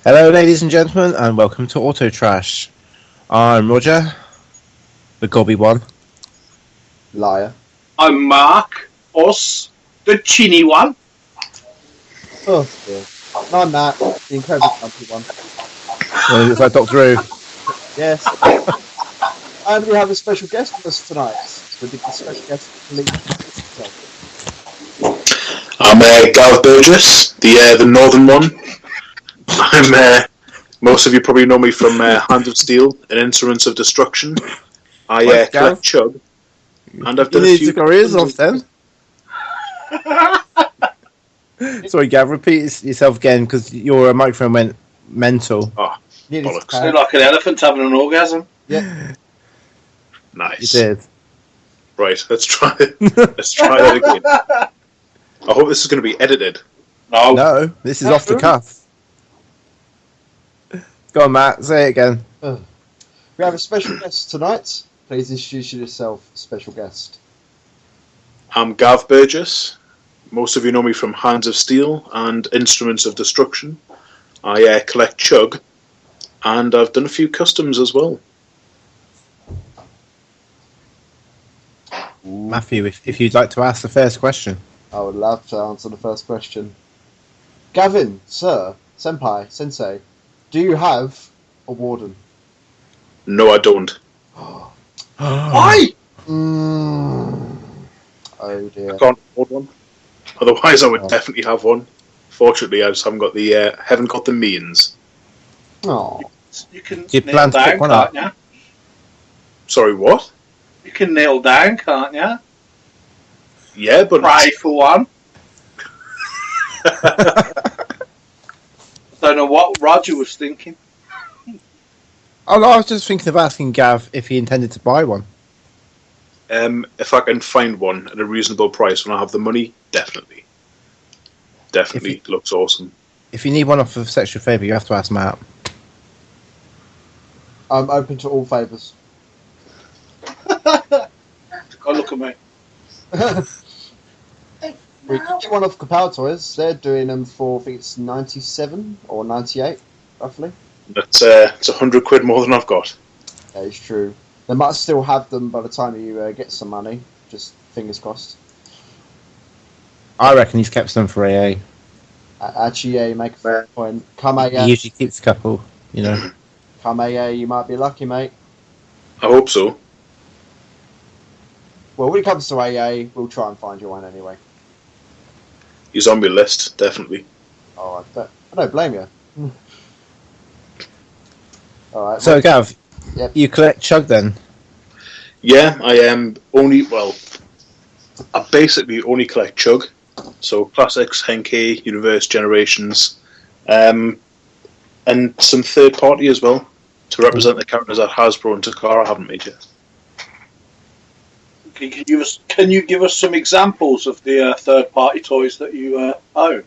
Hello, ladies and gentlemen, and welcome to AUTOTRASH. I'm Roger, the gobby one. Liar. I'm Mark, the chinny one. Oh, dear. And I'm Matt, the incredibly grumpy one. It's like Doctor Who. Yes. And we have a special guest with us tonight. So the special guest, I'm Gareth Burgess, the northern one. I'm most of you probably know me from Hand of Steel and Instruments of Destruction. I collect chug, and I've done you a need few. to go ears off then. Sorry, Gav, repeat yourself again because your microphone went mental. Oh, bollocks! Sound like an elephant having an orgasm. Yeah. Nice. You did. Right, let's try it. Let's try that again. I hope this is going to be edited. No, this is off the cuff. Go on, Matt. Say it again. We have a special guest tonight. Please introduce yourself, special guest. I'm Gav Burgess. Most of you know me from Hands of Steel and Instruments of Destruction. I collect chug, and I've done a few customs as well. Matthew, if you'd like to ask the first question. I would love to answer the first question. Gavin, sir, senpai, sensei, do you have a warden? No, I don't. Why? Oh dear. I can't afford one. Otherwise, I would definitely have one. Fortunately, I just haven't got the means. Oh. You can Do you plan to pick one up? can't you? Sorry, what? You can nail down, can't you? Yeah, but Pray for one. I don't know what Roger was thinking. Oh, no, I was just thinking of asking Gav if he intended to buy one. if I can find one at a reasonable price when I have the money, definitely. Definitely looks awesome. If you need one off of Sexual Favour, you have to ask Matt. I'm open to all favours. Go look at me. We can get one off Kapow Toys. They're doing them for, I think it's 97 or 98, roughly. It's £100 more than I've got. That is true. They might still have them by the time you get some money. Just fingers crossed. I reckon he's kept them for AA. Actually, yeah, you make a fair point. Come AA, He usually keeps a couple, you know. come AA, you might be lucky, mate. I hope so. Well, when it comes to AA, we'll try and find you one anyway. He's on my list, definitely. Oh, I don't blame you. All right. So, Gav, Yep. you collect chug then? Yeah, I am I basically only collect chug. So classics, Henke, Universe, Generations, and some third party as well to represent the characters that Hasbro and Takara haven't made yet. Can you give us some examples of the third-party toys that you own?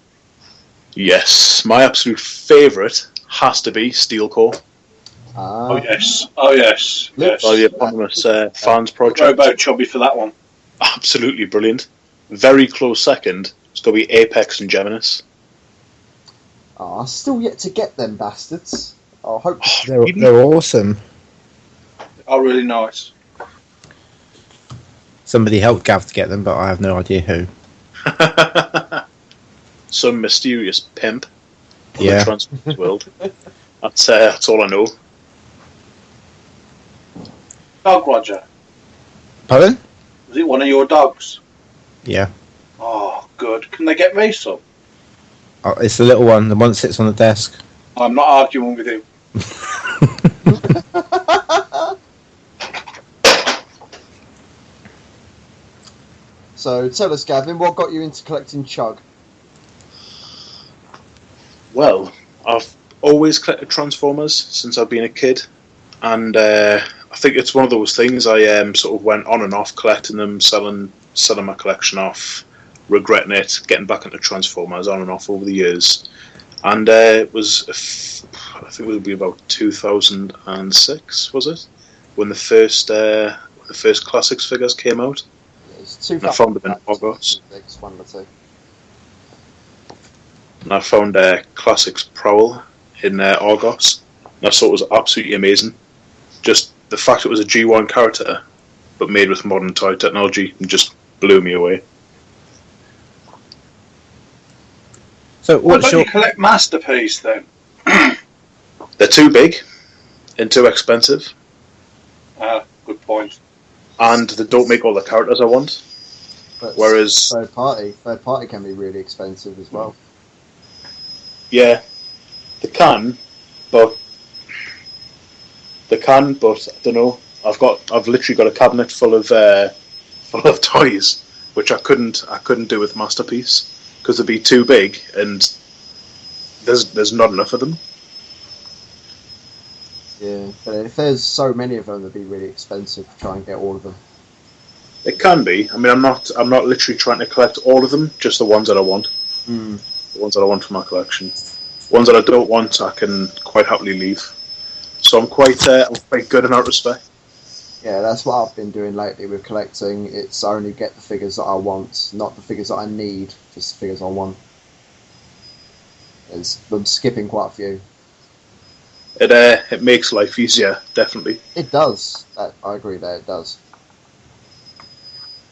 Yes, my absolute favourite has to be Steel Core. Oh yes. Yes. By the eponymous Fans Project. Robo chubby for that one. Absolutely brilliant. Very close second. It's got to be Apex and Geminis. Oh, still yet to get them bastards. I hope. They're awesome. Oh, really nice. Somebody helped Gav to get them, but I have no idea who. Some mysterious pimp from Yeah. the Transformers world. That's all I know. Dog Roger. Pardon? Was it one of your dogs? Yeah. Oh, good. Can they get me some? Oh, it's the little one. The one that sits on the desk. I'm not arguing with him. So tell us, Gavin, what got you into collecting chug? Well, I've always collected Transformers since I've been a kid, and I think it's one of those things I sort of went on and off collecting them, selling my collection off, regretting it, getting back into Transformers on and off over the years, and it was I think it would be about 2006, was it, when the first classics figures came out? It's I found them in Burgess. One or two. And I found Classics Prowl in Argos. And I thought it was absolutely amazing. Just the fact it was a G1 character, but made with modern toy technology, just blew me away. So, Why what's don't your you collect Masterpiece then? They're too big and too expensive, Good point. and they don't make all the characters I want. But Whereas, third party can be really expensive as well. yeah, they can, but I don't know. I've literally got a cabinet full of toys, which I couldn't do with Masterpiece because they'd be too big, and there's not enough of them. Yeah, but if there's so many of them, it'd be really expensive to try and get all of them. It can be. I mean, I'm not literally trying to collect all of them, just the ones that I want. Mm. The ones that I want for my collection. Ones that I don't want, I can quite happily leave. So I'm quite good in that respect. Yeah, that's what I've been doing lately with collecting. It's only get the figures that I want, not the figures that I need, just the figures I want. I'm skipping quite a few. It makes life easier, definitely. It does. I agree there, it does.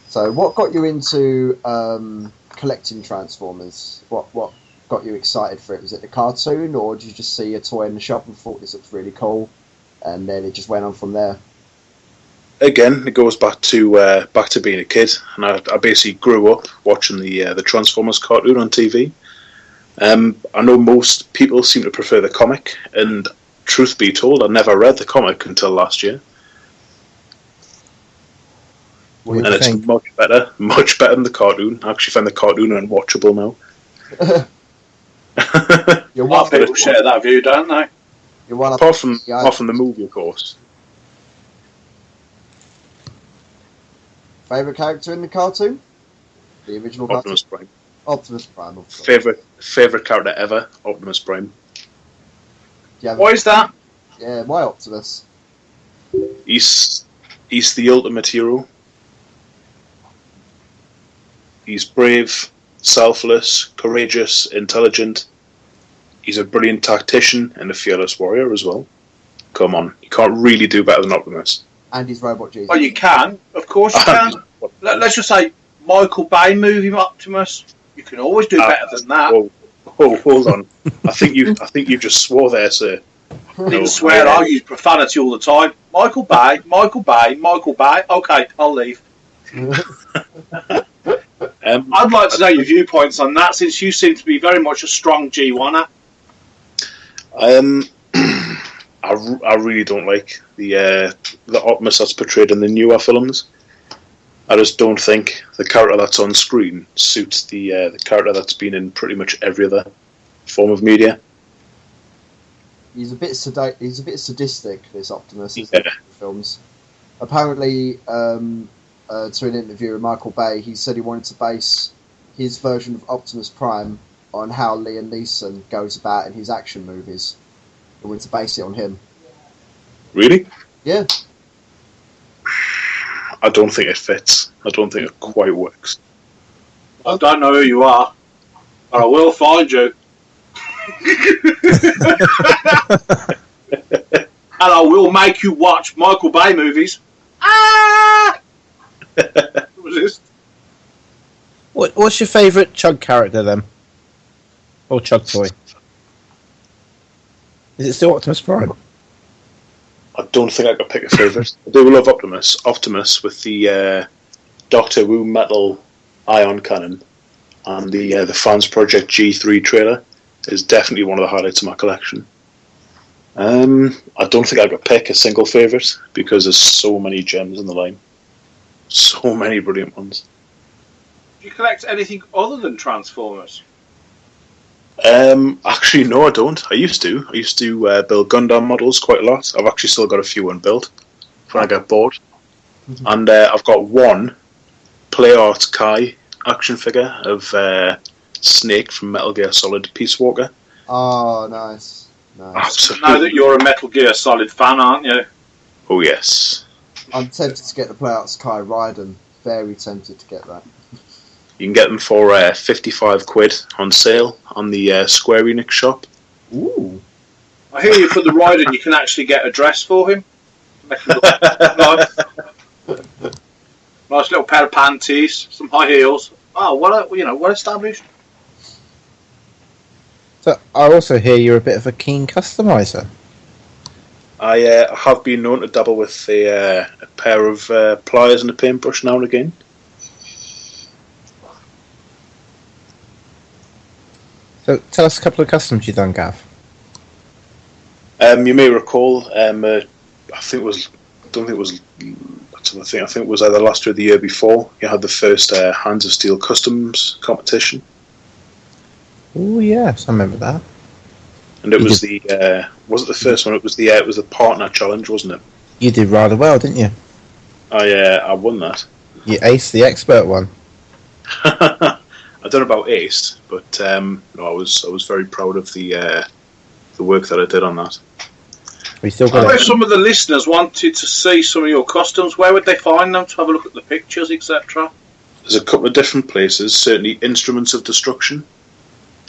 So what got you into collecting Transformers? What got you excited for it? Was it the cartoon, or did you just see a toy in the shop and thought this looks really cool, and then it just went on from there? Again, it goes back to being a kid, and I basically grew up watching the Transformers cartoon on TV. I know most people seem to prefer the comic, and truth be told, I never read the comic until last year. what do And you it's think? much better than the cartoon. I actually find the cartoon unwatchable now. You're A lot of one, people share that view, don't they? you're one apart from yeah, the movie, of course. favourite character in the cartoon? The original cartoon? Optimus Prime. Optimus Prime, of course. Favorite character ever, Optimus Prime. Do you have Why is that? Yeah, why Optimus? He's the ultimate hero. He's brave, selfless, courageous, intelligent. He's a brilliant tactician and a fearless warrior as well. Come on, you can't really do better than Optimus. And his robot Jesus. Well, you can. Of course you can. Let's just say Michael Bay movie Optimus. You can always do better than that. Whoa, hold on. I think you just swore there, sir. I didn't swear. I use profanity all the time. Michael Bay. Okay, I'll leave. I'd like to know your viewpoints on that, since you seem to be very much a strong G1er. I really don't like the Optimus that's portrayed in the newer films. I just don't think the character that's on screen suits the character that's been in pretty much every other form of media. He's a bit sadistic, this Optimus, isn't Yeah. he, in the films. Apparently, to an interview with Michael Bay, he said he wanted to base his version of Optimus Prime on how Liam Neeson goes about in his action movies. He wanted to base it on him. Really? Yeah. I don't think it fits. I don't think it quite works. I don't know who you are, but I will find you. And I will make you watch Michael Bay movies. Ah! What was this? What's your favourite Chug character then? Or Chug toy? Is it still Optimus Prime? I don't think I could pick a favourite. I do love Optimus. Optimus with the Doctor Who metal ion cannon and the Fans Project G3 trailer is definitely one of the highlights of my collection. I don't think I could pick a single favourite because there's so many gems in the line. So many brilliant ones. Do you collect anything other than Transformers? Actually, no, I don't. I used to build Gundam models quite a lot. I've actually still got a few unbuilt when I get bored. Mm-hmm. And I've got one Play Art Kai action figure of Snake from Metal Gear Solid Peace Walker. Oh, nice. Absolutely. I know that you're a Metal Gear Solid fan, aren't you? Oh, yes. I'm tempted to get the Playout Sky Raiden. Very tempted to get that. You can get them for £55 on sale on the Square Enix shop. Ooh. I hear you put the ride in. You can actually get a dress for him. Make him look nice. Nice little pair of panties, some high heels. Oh, well established. So I also hear you're a bit of a keen customizer. I have been known to dabble with a pair of pliers and a paintbrush now and again. So tell us a couple of customs you've done, Gav. You may recall, I think it was either last year or the year before. You had the first Hands of Steel Customs competition. Oh yes, I remember that. And it was was it the first one? It was the partner challenge, wasn't it? You did rather well, didn't you? I won that. You aced the expert one. I don't know about aced, but no, I was very proud of the work that I did on that. We still got If some of the listeners wanted to see some of your customs, where would they find them to have a look at the pictures, etc.? There's a couple of different places. Certainly, Instruments of Destruction.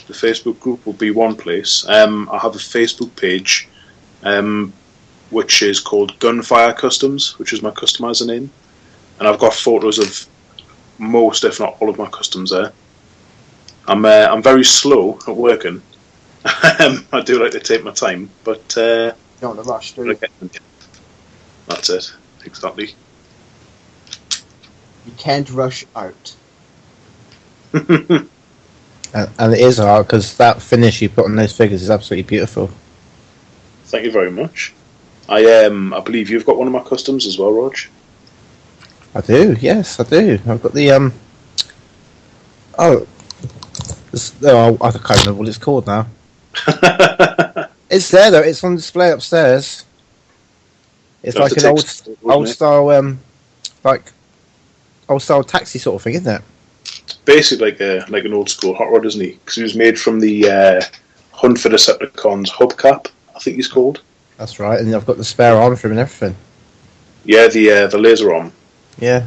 The Facebook group will be one place. I have a Facebook page, which is called Gunfire Customs, which is my customizer name, and I've got photos of most, if not all, of my customs there. I'm very slow at working. I do like to take my time, but You don't want to rush, do you? that's it. Exactly. You can't rush out. and it is hard because that finish you put on those figures is absolutely beautiful. Thank you very much. I believe you've got one of my customs as well, Rog. I do, yes, I do. I've got the I can't remember what it's called now. It's there though. It's on display upstairs. It's like an old style old style taxi sort of thing, isn't it? Basically like an old school hot rod, isn't he? Because he was made from the Hunt for Decepticons hubcap, I think he's called. That's right, and I've got the spare arm for him and everything. Yeah, the laser arm. Yeah.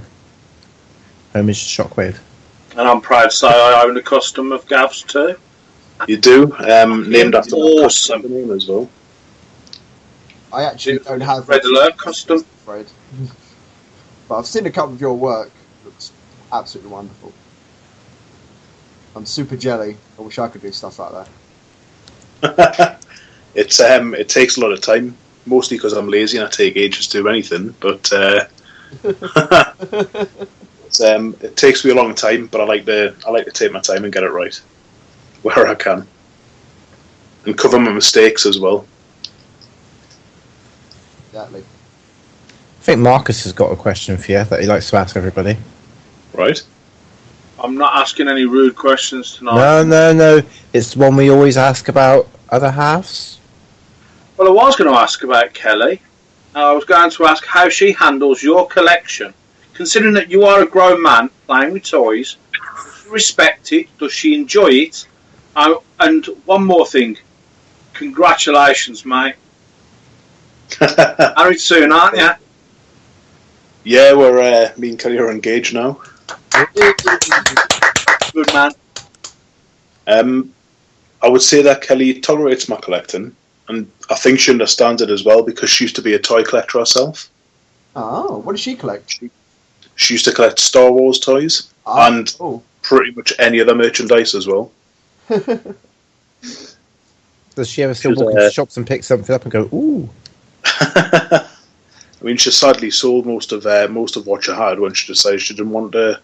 Homage Shockwave. And I'm proud to say I own a custom of Gav's too. You do, named after Awesome. my name as well. I actually don't have Red Alert custom. I'm afraid. But I've seen a couple of your work. It looks absolutely wonderful. I'm super jelly. I wish I could do stuff like that. It takes a lot of time, mostly because I'm lazy and I take ages to do anything. But it takes me a long time. But I like to take my time and get it right where I can, and cover my mistakes as well. Exactly. I think Marcus has got a question for you that he likes to ask everybody. Right. I'm not asking any rude questions tonight. No. It's one we always ask about other halves. Well, I was going to ask about Kelly. I was going to ask how she handles your collection. Considering that you are a grown man playing with toys, does she respect it? Does she enjoy it? And one more thing. Congratulations, mate. Married soon, aren't you? Yeah, we're me and Kelly are engaged now. Good man. I would say that Kelly tolerates my collecting, and I think she understands it as well because she used to be a toy collector herself. Oh, what does she collect? She used to collect Star Wars toys and pretty much any other merchandise as well. Does she ever still walk into shops and pick something up and go, ooh? I mean, she sadly sold most of what she had when she decided she didn't want to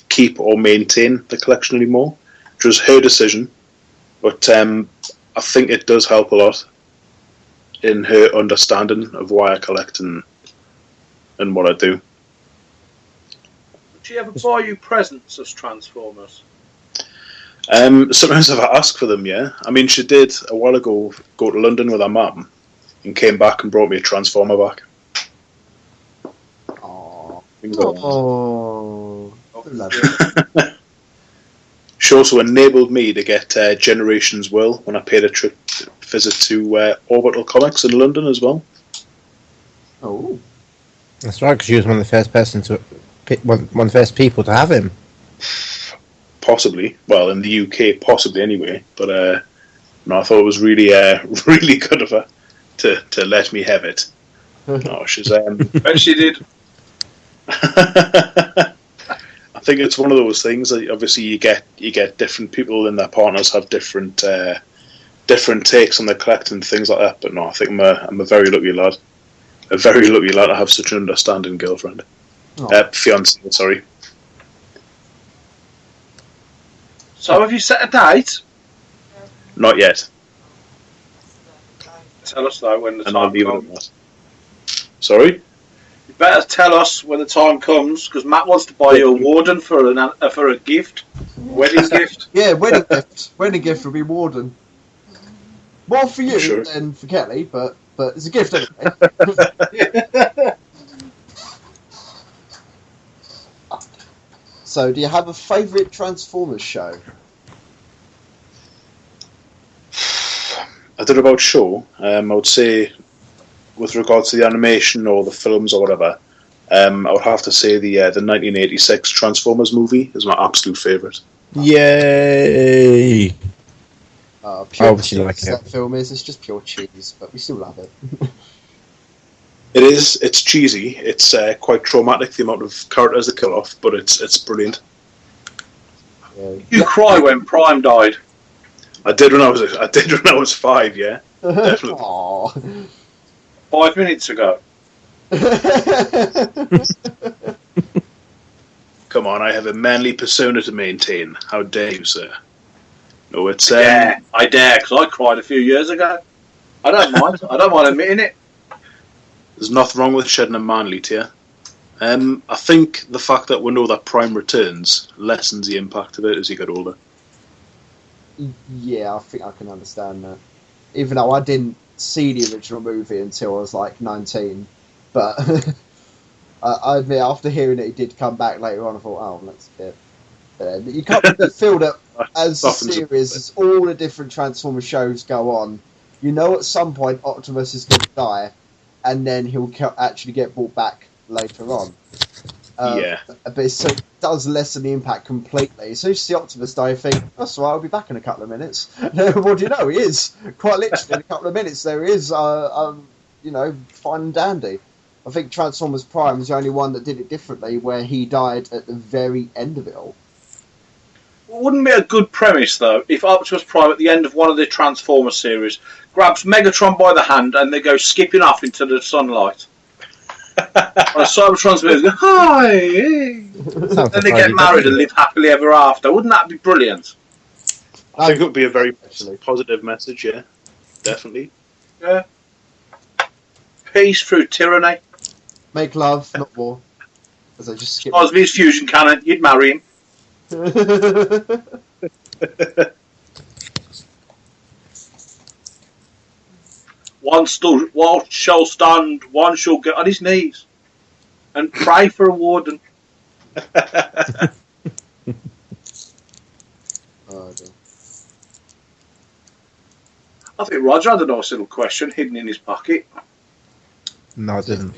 keep or maintain the collection anymore, which was her decision. But I think it does help a lot in her understanding of why I collect and what I do. Did she ever buy you presents as Transformers? Sometimes if I ask for them, yeah. I mean, she did a while ago go to London with her mum and came back and brought me a Transformer back. Aww. Things like that. Oh, love it. She also enabled me to get Generations Will when I paid a trip visit to Orbital Comics in London as well. Oh, That's right, because she was one of the first one of the first people to have him. Possibly. Well, in the UK, possibly anyway. But No, I thought it was really, really good of her to let me have it. No, she's. Bet she did. I think it's one of those things that obviously you get different people and their partners have different takes on the collecting things like that. But no, I think I'm a very lucky lad. A very lucky lad to have such an understanding girlfriend. Fiance, sorry. So have you set a date? Not yet. Tell us though when the And time I'll leave it at comes. that. Sorry? You better tell us when the time comes, because Matt wants to buy you a warden for a gift, wedding gift. Yeah, wedding gift. Wedding gift will be warden. More for you Sure. than for Kelly, but it's a gift anyway. So, do you have a favourite Transformers show? I don't know about show. I would say, with regards to the animation or the films or whatever, I would have to say the 1986 Transformers movie is my absolute favourite. Yay! Pure Obviously cheese, like it. that film is. It's just pure cheese, but we still love it. It is. It's cheesy. It's quite traumatic, the amount of characters they kill off, but it's brilliant. Yeah. You cry when Prime died. I did when I was 5. Yeah, definitely. Aww. 5 minutes ago. Come on, I have a manly persona to maintain. How dare you, sir? No, it's Yeah, I dare, because I cried a few years ago. I don't mind. I don't mind admitting it. There's nothing wrong with shedding a manly tear. I think the fact that we know that Prime returns lessens the impact of it as you get older. Yeah, I think I can understand that. Even though I didn't see the original movie until I was like 19, but I admit after hearing it, he did come back later on. I thought, oh, that's a bit. You can't really feel that as the series, as all the different Transformers shows go on. You know, at some point Optimus is going to die, and then he'll actually get brought back later on. Yeah. But so it does lessen the impact completely. As soon as you see Optimus die, you think, that's all right, I'll be back in a couple of minutes. What do you know? He is. Quite literally, in a couple of minutes, there he is, fine and dandy. I think Transformers Prime is the only one that did it differently, where he died at the very end of it all. Wouldn't it be a good premise, though, if Optimus Prime at the end of one of the Transformers series grabs Megatron by the hand and they go skipping off into the sunlight? And Cybertron's movie goes, hi! Then they get married and live happily ever after. Wouldn't that be brilliant? I think it would be a very positive message, yeah. Definitely. Yeah. Peace through tyranny. Make love, not war. As I just skip. Osby's fusion cannon, you'd marry him. One shall stand, one shall get on his knees and pray for a warden. Oh, dear. I think Roger had a nice little question hidden in his pocket. No, I didn't.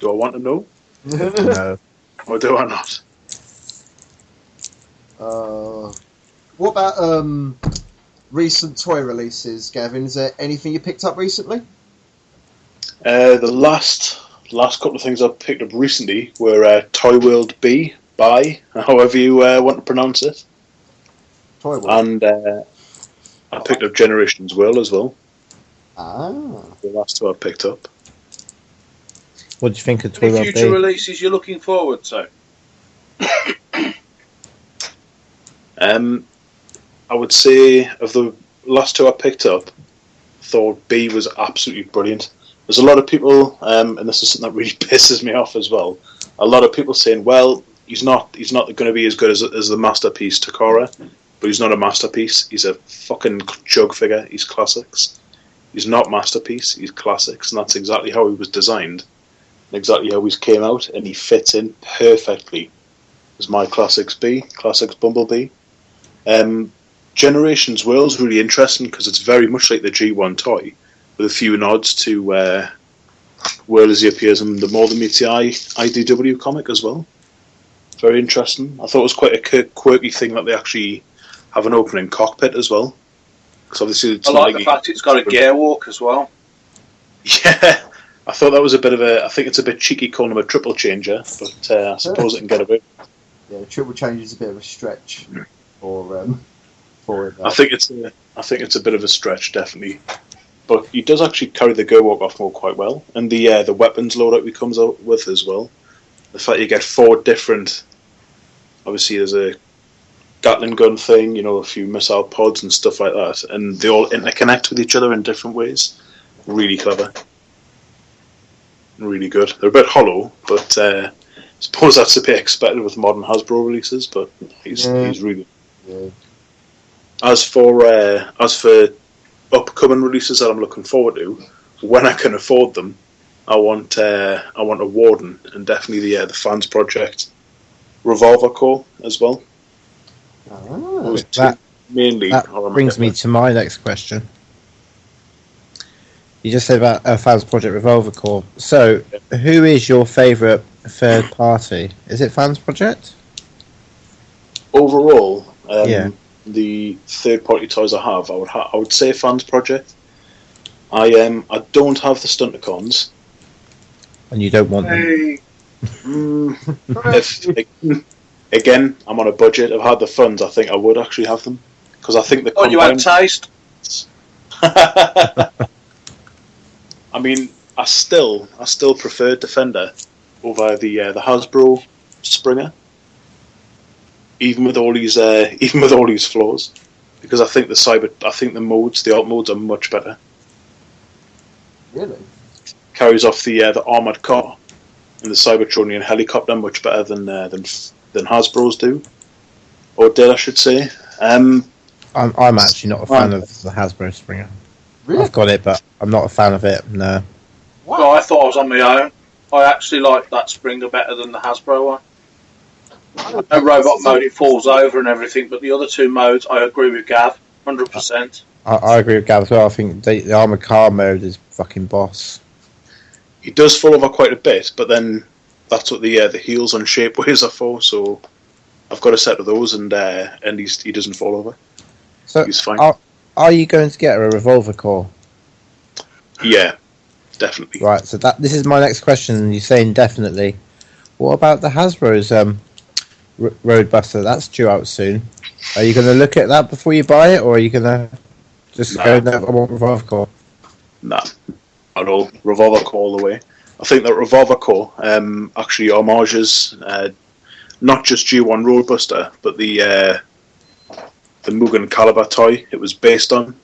Do I want to know? No. Or do I not? What about recent toy releases, Gavin? Is there anything you picked up recently? The last couple of things I've picked up recently were Toy World B, however you want to pronounce it. Toy World. And I picked up Generations World as well. Ah. The last two I picked up. What do you think of Any 12 future releases you're looking forward to? I would say of the last two I picked up, thought B was absolutely brilliant. There's a lot of people, and this is something that really pisses me off as well. A lot of people saying, "Well, he's not going to be as good as the masterpiece Takara, but he's not a masterpiece. He's a fucking jug figure. He's classics. He's not masterpiece. He's classics, and that's exactly how he was designed, and exactly how he came out, and he fits in perfectly as my Classics B, Classics Bumblebee." Generations World's really interesting because it's very much like the G1 toy, with a few nods to World as he appears in the More Than Meets the Eye IDW comic as well. Very interesting. I thought it was quite a quirky thing that they actually have an opening cockpit as well. Because obviously, it's I like the fact it's got a gear walk as well. Yeah, I thought that was a bit of a. I think it's a bit cheeky calling them a triple changer, but I suppose it can get away. Yeah, triple change is a bit of a stretch for it. I think it's a bit of a stretch, definitely. But he does actually carry the gear walk off more quite well, and the weapons loadout he comes out with as well. The fact you get 4 different. Obviously, there's a Gatling gun thing, a few missile pods and stuff like that, and they all interconnect with each other in different ways. Really clever, really good. They're a bit hollow, but I suppose that's to be expected with modern Hasbro releases. But he's really. Yeah. As for upcoming releases that I'm looking forward to, when I can afford them, I want a Warden, and definitely the Fans Project Revolver Core as well. That brings me to my next question. You just said about Fans Project Revolver Core. So, who is your favourite third party? Is it Fans Project? Overall, the third party toys I have, I would say Fans Project. I don't have the Stunticons. And you don't want them? Again, I'm on a budget. I've had the funds. I think I would actually have them because I think the. Oh, you had taste. I mean, I still prefer Defender over the Hasbro Springer, even with all these flaws, because I think the alt modes are much better. Really? Carries off the armored car and the Cybertronian helicopter much better than Hasbro's do, or did I should say. I'm actually not a fan of the Hasbro Springer. Really? I've got it, but I'm not a fan of it. No. What? Well, I thought I was on my own. I actually like that Springer better than the Hasbro one. The robot mode, it falls over and everything, but the other 2 modes, I agree with Gav, 100%. I agree with Gav as well. I think the armored car mode is fucking boss. He does fall over quite a bit, but then that's what the heels on shapeways are for. So I've got a set of those, and he doesn't fall over. So he's fine. Are you going to get a revolver core? Yeah, definitely. Right. So this is my next question. You're saying definitely. What about the Hasbro's Roadbuster? That's due out soon. Are you going to look at that before you buy it, or are you going to just go no, I want revolver core? Nah, at all. Revolver core all the way. I think that Revolver Core actually homages not just G1 Roadbuster, but the Mugen Caliber toy it was based on.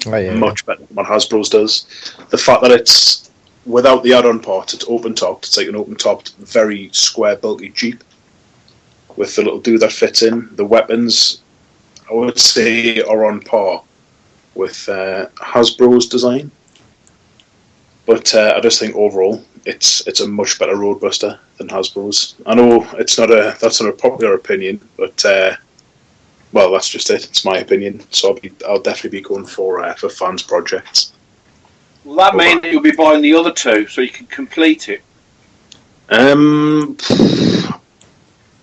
Much better than what Hasbro's does. The fact that it's without the add-on part, it's open-topped. It's like an open-topped, very square, bulky Jeep with the little dude that fits in. The weapons, I would say, are on par with Hasbro's design. But I just think overall, it's a much better Roadbuster than Hasbro's. I know that's not a popular opinion, but well, that's just it. It's my opinion. So I'll definitely be going for Fans Projects. Will that mean that you'll be buying the other 2 so you can complete it?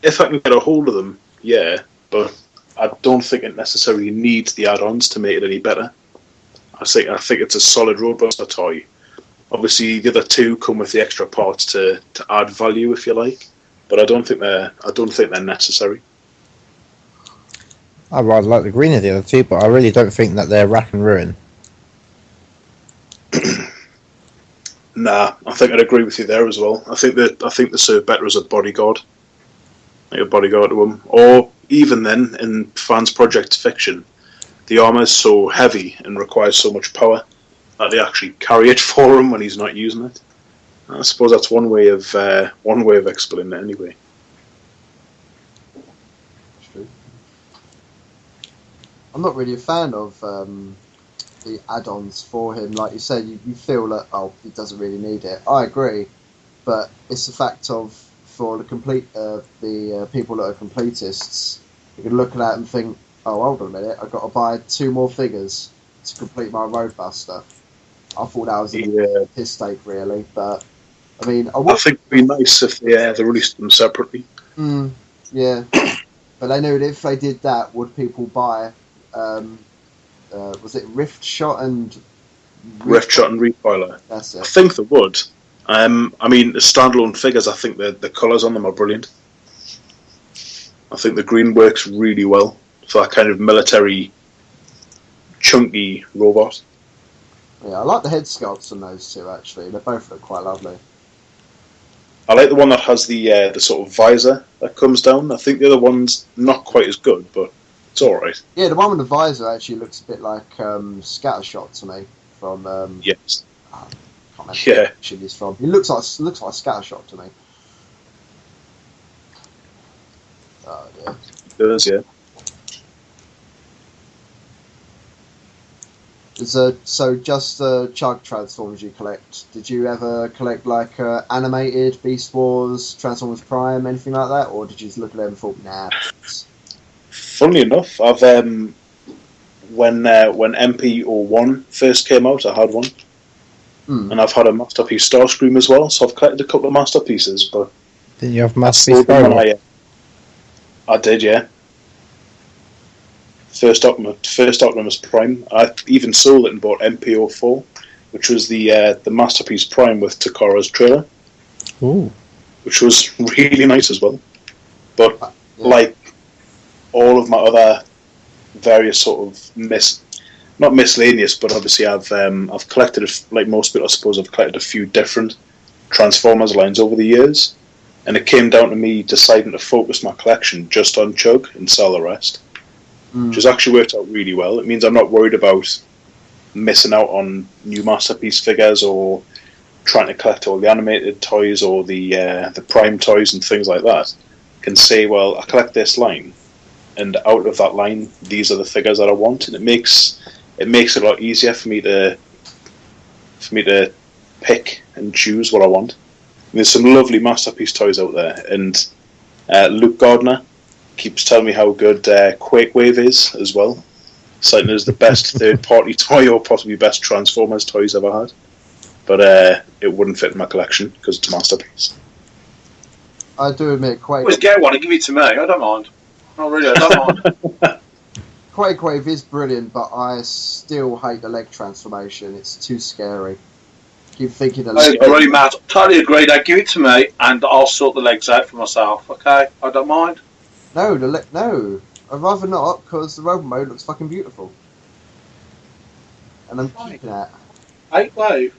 If I can get a hold of them, yeah. But I don't think it necessarily needs the add-ons to make it any better. I think it's a solid Roadbuster toy. Obviously, the other 2 come with the extra parts to add value, if you like. But I don't think they're necessary. I rather like the green of the other 2, but I really don't think that they're rack and ruin. Nah, I think I'd agree with you there as well. I think they serve better as a bodyguard, like a bodyguard to him. Or even then, in Fans Project Fiction, the armor is so heavy and requires so much power that they actually carry it for him when he's not using it. I suppose that's one way of explaining it anyway. That's true. I'm not really a fan of the add-ons for him. Like you say, you feel that he doesn't really need it. I agree, but it's the fact of for the people that are completists, you can look at that and think, oh, hold on a minute, I've got to buy 2 more figures to complete my Roadbuster. I thought that was a piss take, really, but I mean, I think it'd be nice if they released them separately. Yeah, But I know that if they did that, would people buy? Was it Rift Shot and Recoiler? That's I it. think they would. I mean, the standalone figures, I think the colours on them are brilliant. I think the green works really well for that kind of military, chunky robot. Yeah, I like the head sculpts on those two. Actually, they both look quite lovely. I like the one that has the sort of visor that comes down. I think the other one's not quite as good, but it's all right. Yeah, the one with the visor actually looks a bit like Scattershot to me from. Yes. I can't remember Yeah. which it is from. He looks like Scattershot to me. Oh dear. It does, yeah. So just Chug Transformers you collect. Did you ever collect like animated Beast Wars, Transformers Prime, anything like that, or did you just look at them and thought, nah? Funnily enough, I've when MP01 first came out, I had one, and I've had a Masterpiece Starscream as well. So I've collected a couple of masterpieces, but Didn't you have I Masterpiece sold them when Robot? I did, yeah. First Optimus Prime. I even sold it and bought MP04, which was the Masterpiece Prime with Takara's trailer, Ooh. which was really nice as well. But Yeah. like all of my other various sort of not miscellaneous, but obviously I've collected, like most people I suppose, I've collected a few different Transformers lines over the years, and it came down to me deciding to focus my collection just on Chug and sell the rest, which has actually worked out really well. It means I'm not worried about missing out on new Masterpiece figures or trying to collect all the animated toys or the Prime toys and things like that. I can say, well, I collect this line, and out of that line, these are the figures that I want, and it makes it a lot easier for me to pick and choose what I want. And there's some lovely Masterpiece toys out there, and Luke Gardner keeps telling me how good Quakewave is as well, citing it as the best third-party toy or possibly best Transformers toys I've ever had. But it wouldn't fit in my collection because it's a Masterpiece. I do admit, Always get one and give it to me. I don't mind. Not really. I don't mind. Quakewave is brilliant, but I still hate the leg transformation. It's too scary. Keep thinking the I leg. agree, Matt. Totally agree. They give it to me, and I'll sort the legs out for myself. Okay, I don't mind. No, no. I'd rather not, because the robot mode looks fucking beautiful. And I'm keeping that. 8-wave.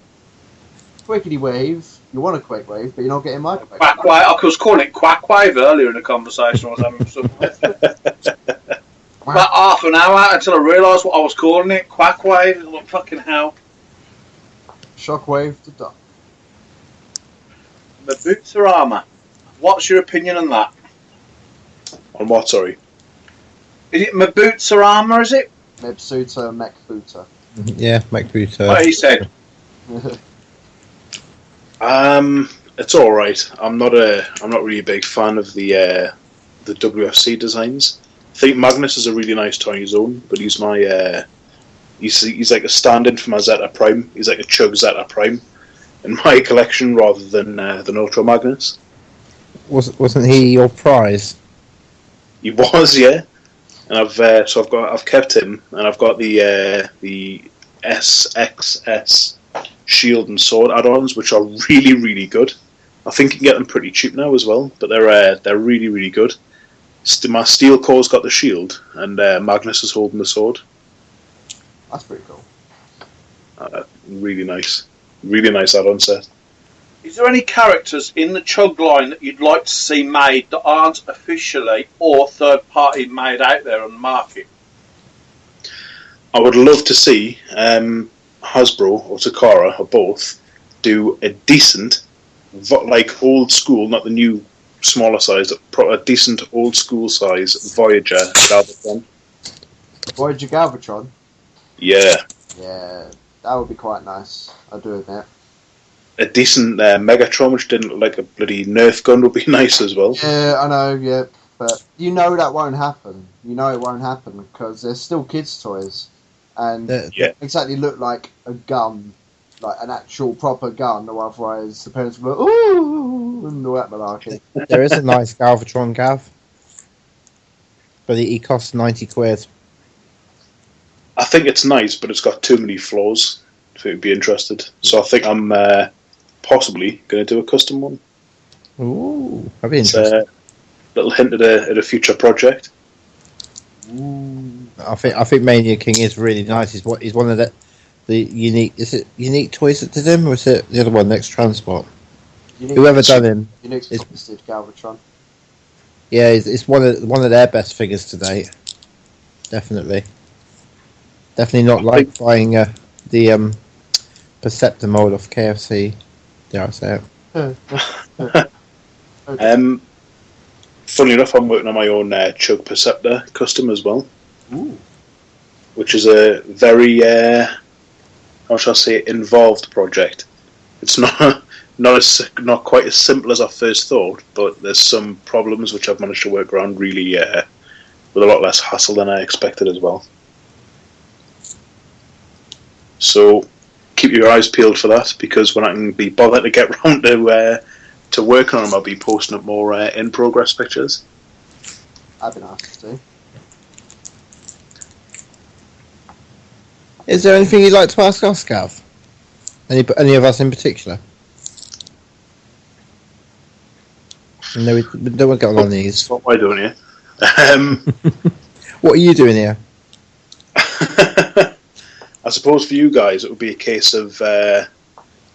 Quickity wave. You want a quick wave, but you're not getting my quick Quackwave. I was calling it Quackwave earlier in the conversation I was having with someone. About half an hour until I realised what I was calling it. Quackwave. Look, fucking hell. Shockwave to duck. The boots are armour. What's your opinion on that? On what, sorry? Is it my boots are armour, is it? Mebsuta, Mechbuta. Yeah, MacBoot. What he said. It's all right. I'm not really a big fan of the WFC designs. I think Magnus is a really nice toy on his own, but he's my he's like a stand-in for my Zeta Prime. He's like a Chug Zeta Prime in my collection rather than Ultra Magnus. Wasn't he your prize? He was, yeah. And I've kept him, and I've got the SXS shield and sword add-ons, which are really, really good. I think you can get them pretty cheap now as well, but they're really, really good. My Steel Core's got the shield, and Magnus is holding the sword. That's pretty cool. Really nice add-on set. Is there any characters in the Chug line that you'd like to see made that aren't officially or third-party made out there on the market? I would love to see Hasbro or Takara or both do a decent, like old school, not the new smaller size, a decent old school size Voyager Galvatron. Voyager Galvatron? Yeah. Yeah, that would be quite nice. I do admit. A decent Megatron, which didn't look like a bloody Nerf gun, would be nice as well. Yeah, I know, yeah. But you know that won't happen. You know it won't happen because they're still kids' toys. And Yeah. exactly look like a gun, like an actual proper gun, or otherwise the parents will go, ooh, and all that malarkey. There is a nice Galvatron Gav. but he costs 90 quid. I think it's nice, but it's got too many flaws for you to be interested. So I think I'm possibly going to do a custom one. Ooh, that'd be It's interesting. a little hint at a future project. I think Mania King is really nice. He's one of the unique. Is it Unique Toys that did him, or is it the other one, Next Transport? Whoever done him, Unique Toys did Galvatron. yeah, it's one of their best figures to date. Definitely not like buying the Perceptor mold off KFC. Dare I say it? Funnily enough, I'm working on my own Chug Perceptor custom as well. Ooh. Which is a very, how shall I say, involved project. It's not quite as simple as I first thought, but there's some problems which I've managed to work around really with a lot less hassle than I expected as well. So keep your eyes peeled for that, because when I can be bothered to get round to working on them, I'll be posting up more in-progress pictures. That'd be nice to see. Is there anything you'd like to ask us, Gav? Any of us in particular? No, we don't want to get on our knees. Why don't you? What are you doing here? I suppose for you guys it would be a case of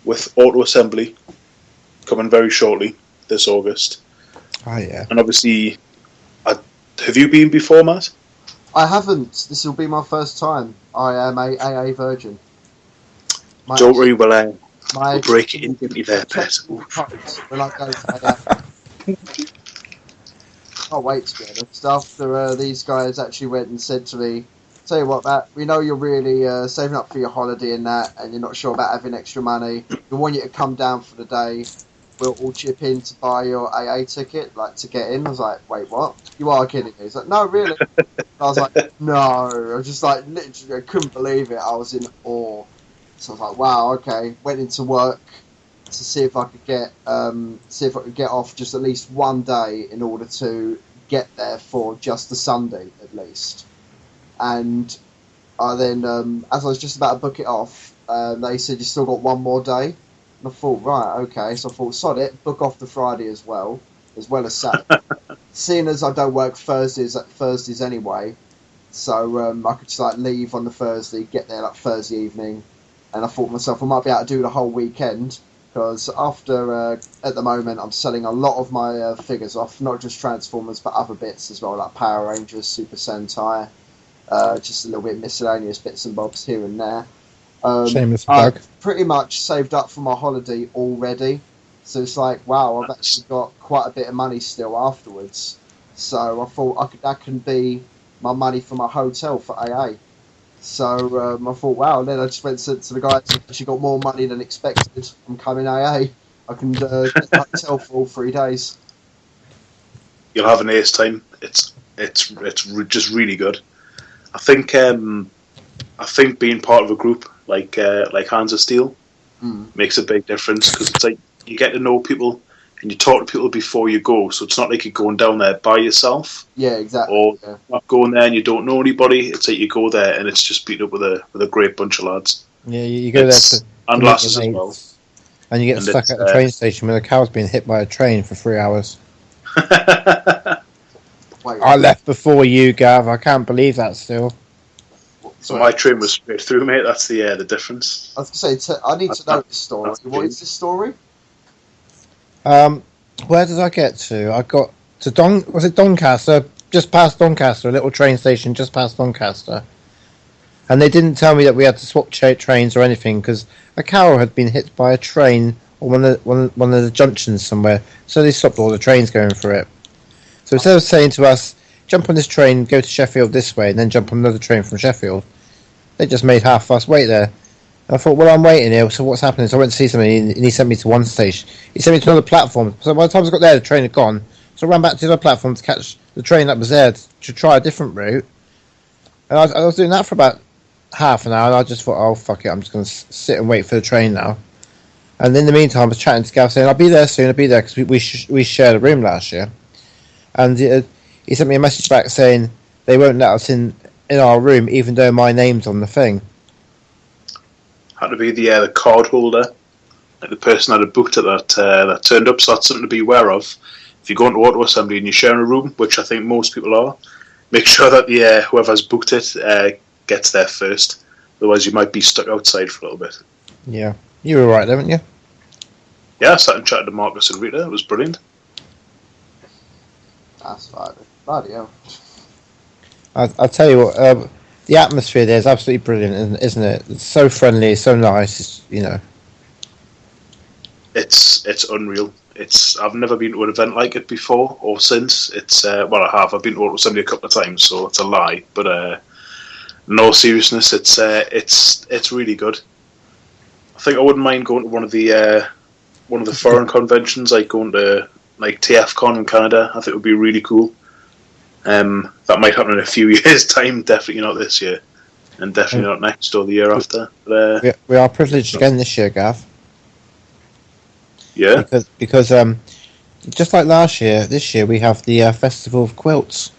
with auto assembly coming very shortly this August. Oh yeah. And obviously, have you been before, Matt? I haven't. This will be my first time. I am a AA virgin. Don't worry, we'll break it instantly there, Pet. When I go to AA. Can't wait to be honest. After these guys actually went and said to me, "Tell you what, Matt, we know you're really saving up for your holiday and that, and you're not sure about having extra money. We want you to come down for the day. We'll all chip in to buy your AA ticket, like to get in." I was like, "Wait, what? You are kidding me?" He's like, "No, really." I was like, "No." I was just like, literally, I couldn't believe it. I was in awe. So I was like, "Wow, okay." Went into work to see if I could get off just at least one day in order to get there for just the Sunday at least. And I then, as I was just about to book it off, they said you still got one more day. And I thought, right, okay. So I thought, sod it, book off the Friday as well as Saturday. Seeing as I don't work Thursdays anyway, so I could just like leave on the Thursday, get there like Thursday evening, and I thought to myself I might be able to do the whole weekend, because after at the moment I'm selling a lot of my figures off, not just Transformers but other bits as well, like Power Rangers, Super Sentai, just a little bit miscellaneous bits and bobs here and there. Shameless plug. I've pretty much saved up for my holiday already, so it's like, wow, I've actually got quite a bit of money still afterwards. So I thought that can be my money for my hotel for AA. So I thought, wow, and then I just went to the guys, she got more money than expected. I'm coming AA. I can get the hotel for all 3 days. You'll have an ace time. It's just really good. I think being part of a group like Hands of Steel makes a big difference, because it's like you get to know people and you talk to people before you go, so it's not like you're going down there by yourself. Yeah, exactly. Or not going there and you don't know anybody. It's like you go there and it's just beat up with a great bunch of lads. Yeah, you go there and lasses as well. And you get stuck at the train station where the cow's being hit by a train for 3 hours. I left before you, Gav. I can't believe that still. So my train was straight through, mate. That's the difference. I was going to say, I need to know this story. What is this story? Where did I get to? I got to Doncaster, just past Doncaster, a little train station just past Doncaster. And they didn't tell me that we had to swap trains or anything, because a cow had been hit by a train on one of the junctions somewhere. So they stopped all the trains going for it. So instead of saying to us, jump on this train, go to Sheffield this way, and then jump on another train from Sheffield, they just made half of us wait there. And I thought, well, I'm waiting here, so what's happening? So I went to see somebody, and he sent me to one station. He sent me to another platform. So by the time I got there, the train had gone. So I ran back to the other platform to catch the train that was there to try a different route. And I was doing that for about half an hour, and I just thought, oh, fuck it, I'm just going to sit and wait for the train now. And in the meantime, I was chatting to Gav saying, I'll be there soon, because we shared a room last year. And he sent me a message back saying, they won't let us in our room, even though my name's on the thing. Had to be the card holder, like the person that had booked it that turned up. So that's something to be aware of. If you go into auto assembly and you're sharing a room, which I think most people are, make sure that whoever's booked it gets there first. Otherwise, you might be stuck outside for a little bit. Yeah, you were right, haven't you? Yeah, I sat and chatted to Marcus and Rita. It was brilliant. That's fine. Bloody hell. I'll tell you what, the atmosphere there is absolutely brilliant, isn't it? It's so friendly, so nice, It's unreal. I've never been to an event like it before or since. I have. I've been to auto assembly a couple of times, so it's a lie. But no seriousness, it's really good. I think I wouldn't mind going to one of the foreign conventions, like going to like TFCon in Canada. I think it would be really cool. That might happen in a few years' time. Definitely not this year, and definitely not next or the year after. But, we are privileged again this year, Gav. Yeah, because just like last year, this year we have the Festival of Quilts,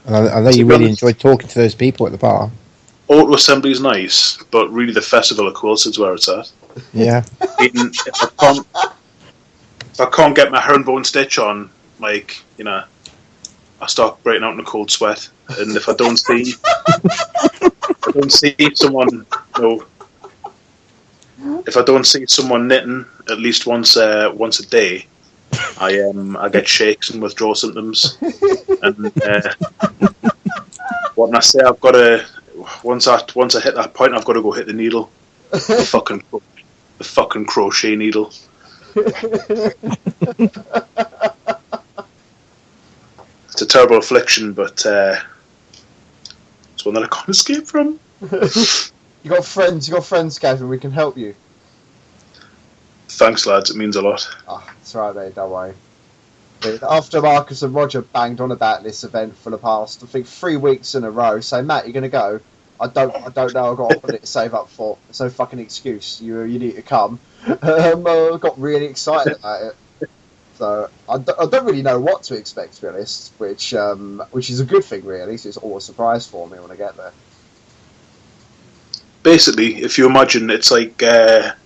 and I know you really enjoyed talking to those people at the bar. auto assembly is nice, but really the Festival of Quilts is where it's at. Yeah. If I can't get my herringbone stitch on, like, I start breaking out in a cold sweat. And if I don't see, someone, if I don't see someone knitting at least once a day, I get shakes and withdrawal symptoms. And what can I say? I've got to once I hit that point, I've got to go hit the needle, the fucking crochet needle. It's a terrible affliction, but it's one that I can't escape from. You got friends, Gavin. We can help you. Thanks, lads. It means a lot. Oh, that's right, mate. Don't worry. After Marcus and Roger banged on about this event for the past, I think 3 weeks in a row, saying, Matt, you're going to go? I don't know. I've got a holiday to save up for. There's no fucking excuse. You need to come. I got really excited about it. So I don't really know what to expect, to be honest, which is a good thing, really. So it's all a surprise for me when I get there. Basically, if you imagine, it's like a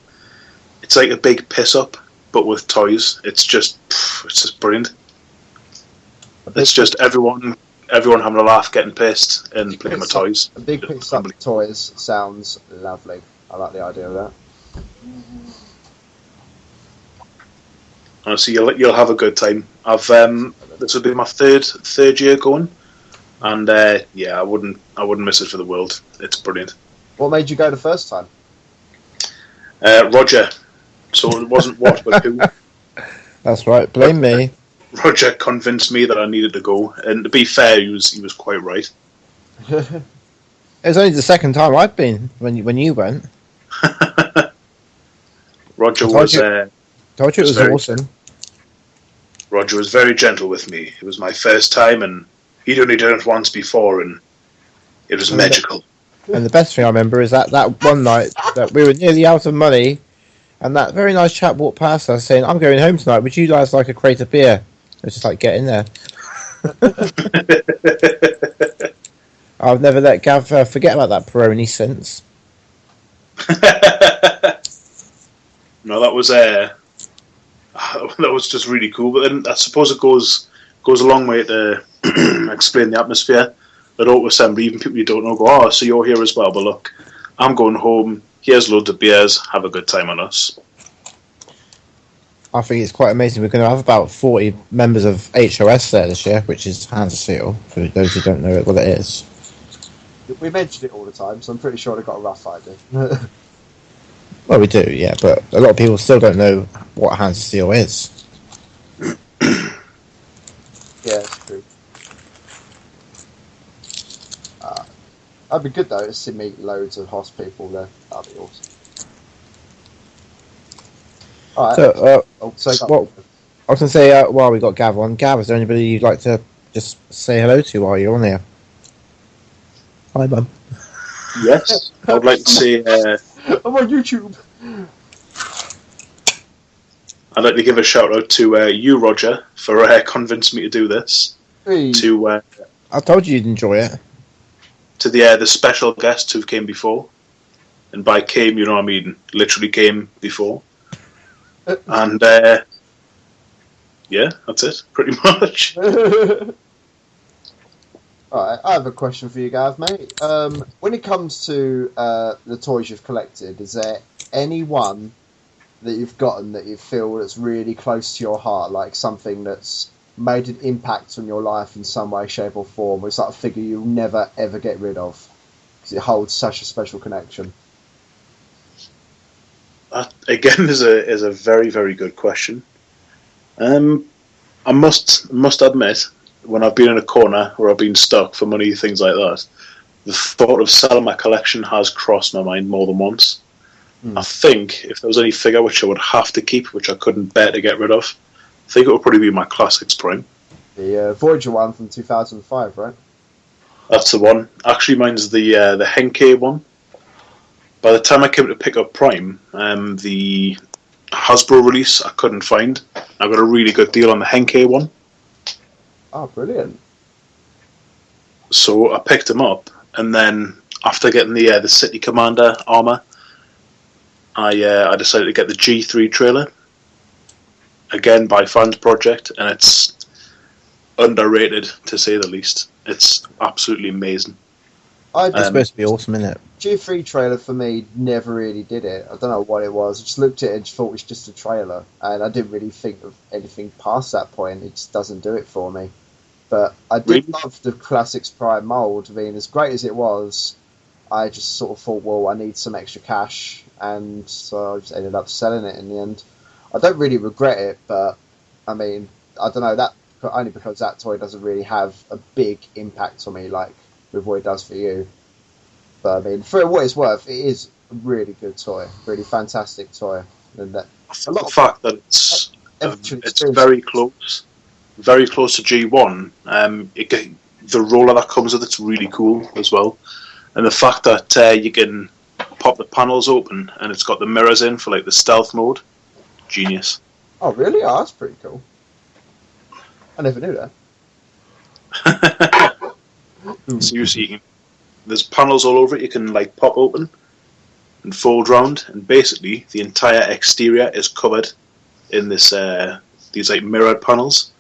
big piss up, but with toys. It's just brilliant. It's just everyone having a laugh, getting pissed, and playing with toys. A big piss up with toys sounds lovely. I like the idea of that. Honestly, you'll have a good time. This will be my third year going, and I wouldn't miss it for the world. It's brilliant. What made you go the first time? Roger. So it wasn't what, but who. That's right. Blame me. Roger convinced me that I needed to go, and to be fair, he was quite right. It was only the second time I've been when you went. Roger was. Told you it was awesome. Roger was very gentle with me. It was my first time, and he'd only done it once before, and it was magical. And the best thing I remember is that one night that we were nearly out of money, and that very nice chap walked past us saying, "I'm going home tonight. Would you guys like a crate of beer?" It's just like, get in there. I've never let Gav forget about that Peroni since. No, that was just really cool. But then I suppose it goes a long way to explain the atmosphere. At auto assembly, even people you don't know go, "Oh, so you're here as well." But look, I'm going home. Here's loads of beers. Have a good time on us. I think it's quite amazing. We're going to have about 40 members of HOS there this year, which is Hands of Steel, for those who don't know what it is. We mention it all the time, so I'm pretty sure they've got a rough idea. Well, we do, yeah, but a lot of people still don't know what Hands of Steel is. Yeah, it's true. That'd be good, though, to meet loads of HOS people there. That'd be awesome. Alright. So, I was going to say, while we got Gav on, Gav, is there anybody you'd like to just say hello to while you're on here? Hi, Mum. Yes, I would like to say... I'm on YouTube. I'd like to give a shout out to you, Roger, for convincing me to do this. Hey. to I told you you'd enjoy it. to the special guests who came before, and by came, you know, I mean literally came before, and yeah, that's it, pretty much. Alright, I have a question for you, Gav, mate. When it comes to the toys you've collected, is there any one that you've gotten that you feel that's really close to your heart, like something that's made an impact on your life in some way, shape, or form? It's like a figure you'll never ever get rid of because it holds such a special connection. That again is a very very good question. I must admit, when I've been in a corner or I've been stuck for money, things like that, the thought of selling my collection has crossed my mind more than once. I think if there was any figure which I would have to keep, which I couldn't bear to get rid of, I think it would probably be my Classics Prime. The Voyager one from 2005, right? That's the one. Actually, mine's the Henkei one. By the time I came to pick up Prime, the Hasbro release I couldn't find. I got a really good deal on the Henkei one. Oh, brilliant. So I picked him up, and then after getting the City Commander armor, I decided to get the G3 trailer, again by Fans Project, and it's underrated to say the least. It's absolutely amazing. It's supposed to be awesome, isn't it? G3 trailer for me never really did it. I don't know what it was. I just looked at it and just thought it was just a trailer, and I didn't really think of anything past that point. It just doesn't do it for me. But I did love the Classics Prime mould. I mean, as great as it was, I just sort of thought, well, I need some extra cash, and so I just ended up selling it in the end. I don't really regret it, but I mean, I don't know, that only because that toy doesn't really have a big impact on me like with what it does for you. But I mean, for what it's worth, it is a really good toy, really fantastic toy. And that, the fact that it's very close to G1. The roller that comes with it's really cool as well, and the fact that you can pop the panels open and it's got the mirrors in for like the stealth mode, genius. Oh really? Oh, that's pretty cool. I never knew that. So you see, there's panels all over it. You can like pop open and fold round, and basically the entire exterior is covered in this these like mirrored panels.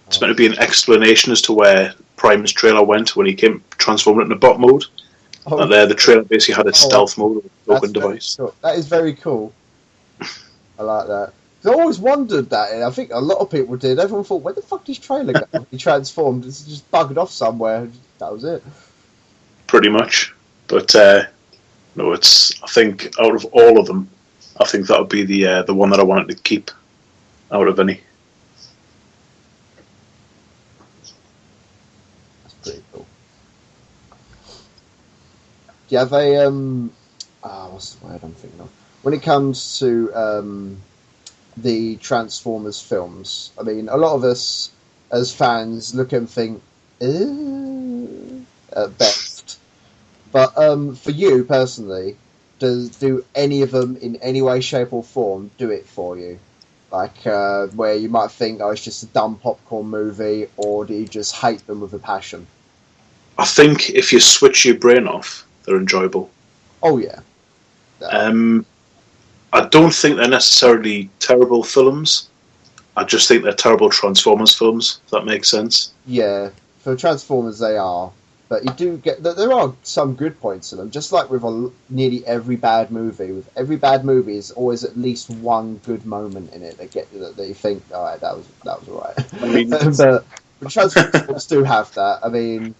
It's meant to be an explanation as to where Prime's trailer went when he came transformed it into bot mode. Oh, and the trailer basically had a stealth mode with an open device. Cool. That is very cool. I like that. I always wondered that, and I think a lot of people did. Everyone thought, where the fuck did his trailer go? He transformed. It's just buggered off somewhere. That was it. Pretty much. But no, it's. I think out of all of them, I think that would be the one that I wanted to keep out of any. That's pretty cool. Do you have a what's the word I'm thinking of? When it comes to the Transformers films, I mean, a lot of us as fans look and think, at best. But for you personally, do any of them in any way, shape, or form do it for you? Like where you might think, oh, it's just a dumb popcorn movie, or do you just hate them with a passion? I think if you switch your brain off, they're enjoyable. Oh yeah. I don't think they're necessarily terrible films. I just think they're terrible Transformers films, if that makes sense. Yeah, for Transformers they are. But you do get... There are some good points in them, just like with nearly every bad movie. With every bad movie, there's always at least one good moment in it that you think, alright, that was alright. I mean, but Transformers do have that. I mean,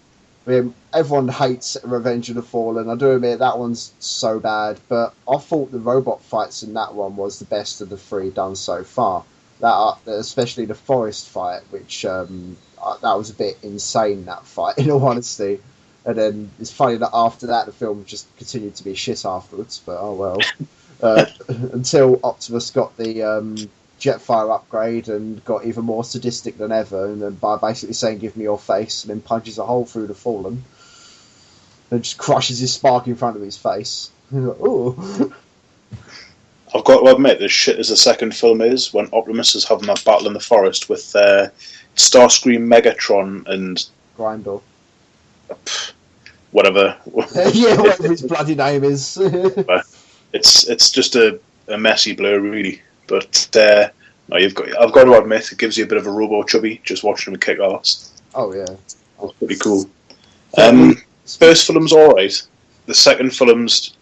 everyone hates Revenge of the Fallen. I do admit that one's so bad, but I thought the robot fights in that one was the best of the three done so far. That especially the forest fight, which that was a bit insane, that fight, in all honesty. And then it's funny that after that the film just continued to be shit afterwards, but oh well. Until Optimus got the Jetfire upgrade and got even more sadistic than ever, and then by basically saying give me your face, and then punches a hole through the Fallen and just crushes his spark in front of his face. Like, ooh. I've got to admit, as shit as the second film is, when Optimus is having that battle in the forest with Starscream, Megatron, and Grindor. whatever. Yeah, whatever his bloody name is. It's just a messy blur, really. But no, I've got to admit, it gives you a bit of a Robo Chubby just watching him kick ass. Oh yeah, That's pretty cool. First film's alright. The second film's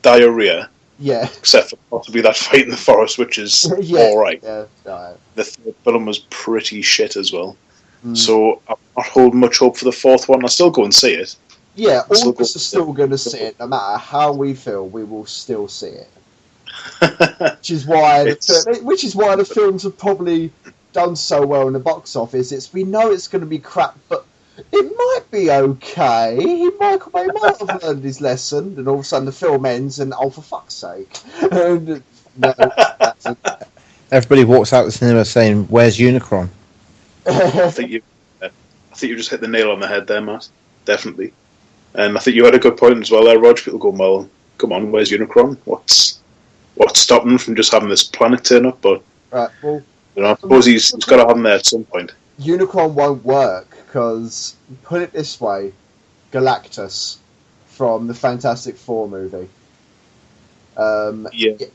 diarrhea. Yeah. Except for possibly that fight in the forest, which is Yeah. alright. Yeah. No. The third film was pretty shit as well. So I'm not holding much hope for the fourth one. I'll still go and see it. Yeah, all Still of us are still going to see it. No matter how we feel, we will still see it. Which is why the films have probably done so well in the box office. We know it's going to be crap, but it might be okay. Michael Bay might have learned his lesson, and all of a sudden the film ends, and oh, for fuck's sake! Everybody walks out the cinema saying, "Where's Unicron?" I think you just hit the nail on the head there, Matt. Definitely. And I think you had a good point as well there, Rog. People going, well, come on, where's Unicron? What's stopping him from just having this planet turn up? But right, well, I suppose he's got to have him there at some point. Unicron won't work because, put it this way, Galactus from the Fantastic Four movie.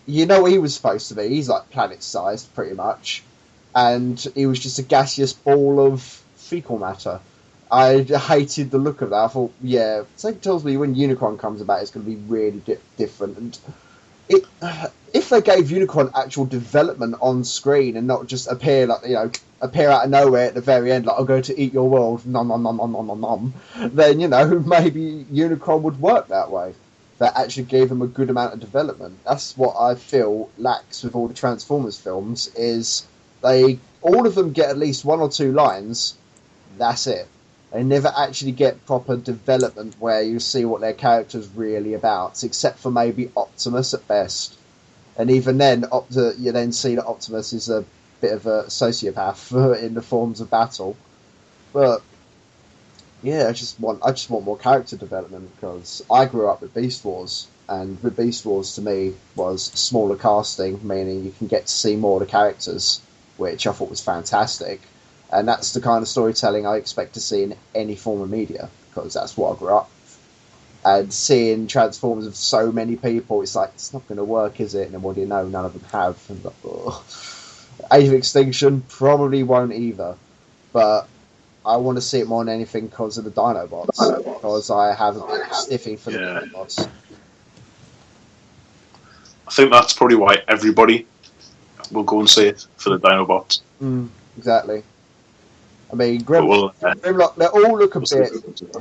You know what he was supposed to be? He's like planet-sized, pretty much. And he was just a gaseous ball of fecal matter. I hated the look of that. I thought, yeah, something tells me when Unicron comes about, it's going to be really different. And if they gave Unicron actual development on screen and not just appear appear out of nowhere at the very end, like, I'm going to eat your world, nom nom nom nom nom nom nom, then maybe Unicron would work that way. That actually gave them a good amount of development. That's what I feel lacks with all the Transformers films. Is all of them get at least one or two lines. That's it. They never actually get proper development where you see what their character's really about, except for maybe Optimus at best. And even then, you then see that Optimus is a bit of a sociopath in the forms of battle. But yeah, I just want more character development, because I grew up with Beast Wars, and with Beast Wars to me was smaller casting, meaning you can get to see more of the characters, which I thought was fantastic. And that's the kind of storytelling I expect to see in any form of media, because that's what I grew up with. And seeing Transformers of so many people, it's like, it's not going to work, is it? And what do you know? None of them have. And like, Age of Extinction probably won't either. But I want to see it more than anything because of the Dinobots. Because I have a bit of stiffing for the Dinobots. I think that's probably why everybody will go and see it, for the Dinobots. Exactly. I mean, Grimlock, they all look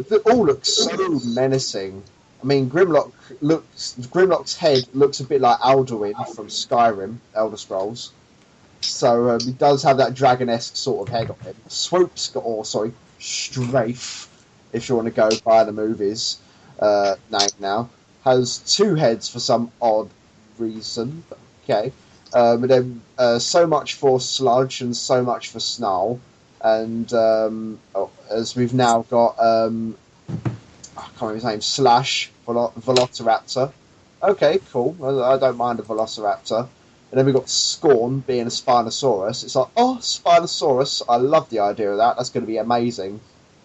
they all look so menacing. I mean, Grimlock's head looks a bit like Alduin from Skyrim, Elder Scrolls. So he does have that dragon-esque sort of head on him. Strafe, if you want to go by the movies name now, has two heads for some odd reason. Okay. But then so much for Sludge and so much for Snarl. And as we've now got, I can't remember his name, Slash, Velociraptor. Okay, cool. I don't mind a Velociraptor. And then we've got Scorn being a Spinosaurus. It's like, oh, Spinosaurus, I love the idea of that. That's going to be amazing.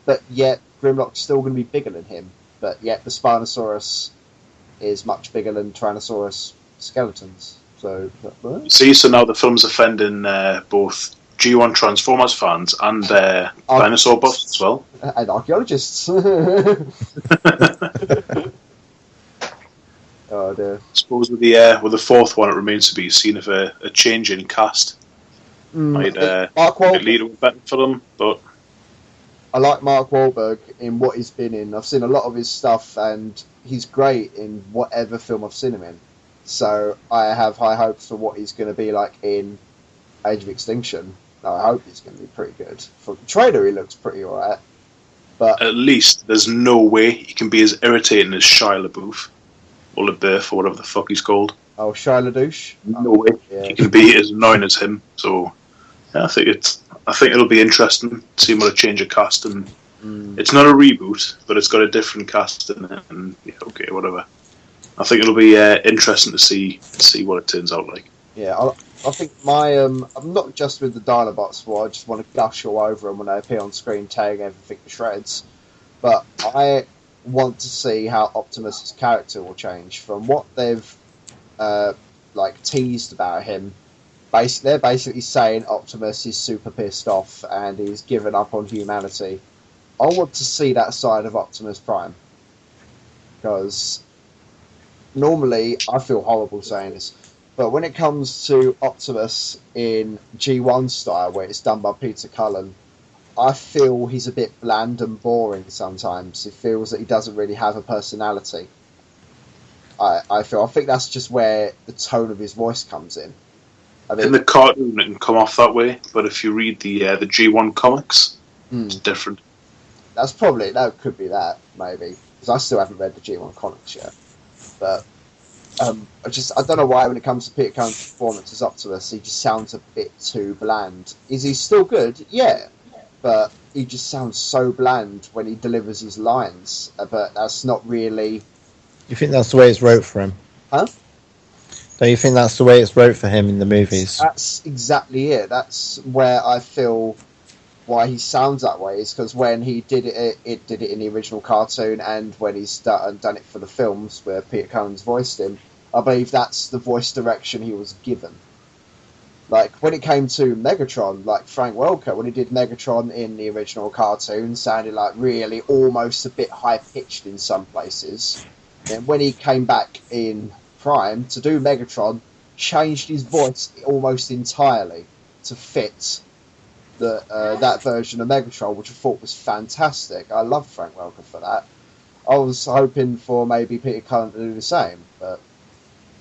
But yet, Grimlock's still going to be bigger than him. But yet, the Spinosaurus is much bigger than Tyrannosaurus skeletons. So now the film's offending both G1 Transformers fans and dinosaur buffs as well. And archaeologists. Oh dear. I suppose with the fourth one, it remains to be seen if a change in cast might lead to a better film. But I like Mark Wahlberg in what he's been in. I've seen a lot of his stuff, and he's great in whatever film I've seen him in. So I have high hopes for what he's going to be like in Age of Extinction. I hope he's going to be pretty good. For the trailer, he looks pretty alright. But at least there's no way he can be as irritating as Shia LaBeouf or LaBeouf or whatever the fuck he's called. Oh, Shia LaDouche? No way he can be as annoying as him. So yeah, I think it'll be interesting seeing what a change of cast, and it's not a reboot, but it's got a different cast in it. And yeah, okay, whatever. I think it'll be interesting to see what it turns out like. Yeah, I think my I'm not just with the Dinobots, where I just want to gush all over them when they appear on screen, tearing everything to shreds. But I want to see how Optimus's character will change from what they've teased about him. They're basically saying Optimus is super pissed off and he's given up on humanity. I want to see that side of Optimus Prime, because normally I feel horrible saying this, but when it comes to Optimus in G1 style, where it's done by Peter Cullen, I feel he's a bit bland and boring sometimes. It feels that he doesn't really have a personality. I think that's just where the tone of his voice comes in. I mean, in the cartoon, it can come off that way, but if you read the G1 comics, it's different. That could be that, maybe, because I still haven't read the G1 comics yet. But I don't know why when it comes to Peter Cullen's performance as Optimus, he just sounds a bit too bland. Is he still good? Yeah, but he just sounds so bland when he delivers his lines. But that's not really. You think that's the way it's wrote for him? Huh? Don't you think that's the way it's wrote for him in the movies? That's exactly it. That's where I feel why he sounds that way, is because when he did it did it in the original cartoon, and when he's done it for the films where Peter Cullen's voiced him, I believe that's the voice direction he was given. Like, when it came to Megatron, like Frank Welker, when he did Megatron in the original cartoon, sounded like really almost a bit high-pitched in some places. Then when he came back in Prime to do Megatron, changed his voice almost entirely to fit that version of Megatron, which I thought was fantastic. I love Frank Welker for that. I was hoping for maybe Peter Cullen to do the same, but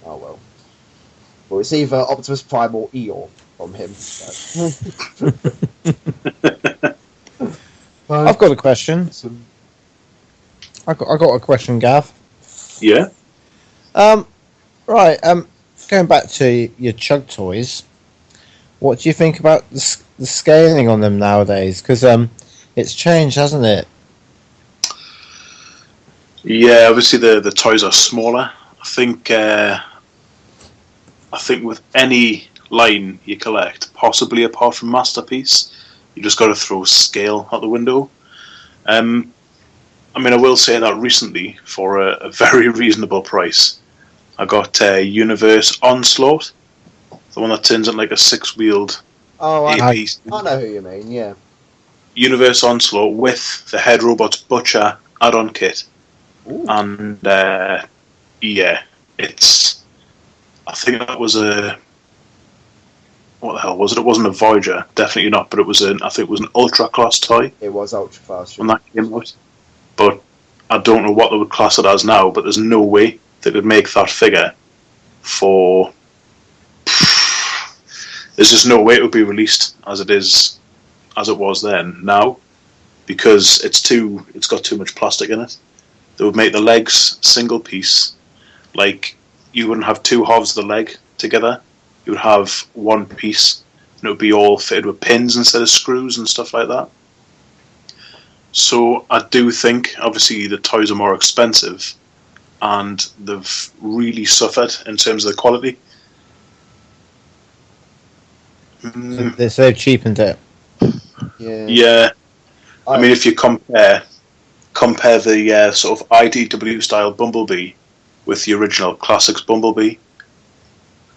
oh well. Well, it's either Optimus Prime or Eeyore from him. So. I've got a question. I got a question, Gav. Yeah. Right. Going back to your Chug toys, what do you think about the scaling on them nowadays? Because it's changed, hasn't it? Yeah, obviously the toys are smaller. I think with any line you collect, possibly apart from Masterpiece, you just got to throw scale out the window. I mean, I will say that recently, for a very reasonable price, I got Universe Onslaught, the one that turns into like a six-wheeled eight-piece. I know who you mean, yeah. Universe Onslaught with the Head Robots Butcher add-on kit. Ooh. And yeah, I think that was a. What the hell was it? It wasn't a Voyager, definitely not. But I think it was an Ultra Class toy. It was Ultra Class when that came out. But I don't know what they would class it as now. But there's no way they could make that figure for. There's just no way it would be released as it was then. Now, because it's got too much plastic in it. They would make the legs single piece, like you wouldn't have two halves of the leg together. You would have one piece, and it would be all fitted with pins instead of screws and stuff like that. So I do think, obviously, the toys are more expensive, and they've really suffered in terms of the quality. They've cheapened it. Yeah. I mean, if you compare the sort of IDW style Bumblebee with the original Classics Bumblebee,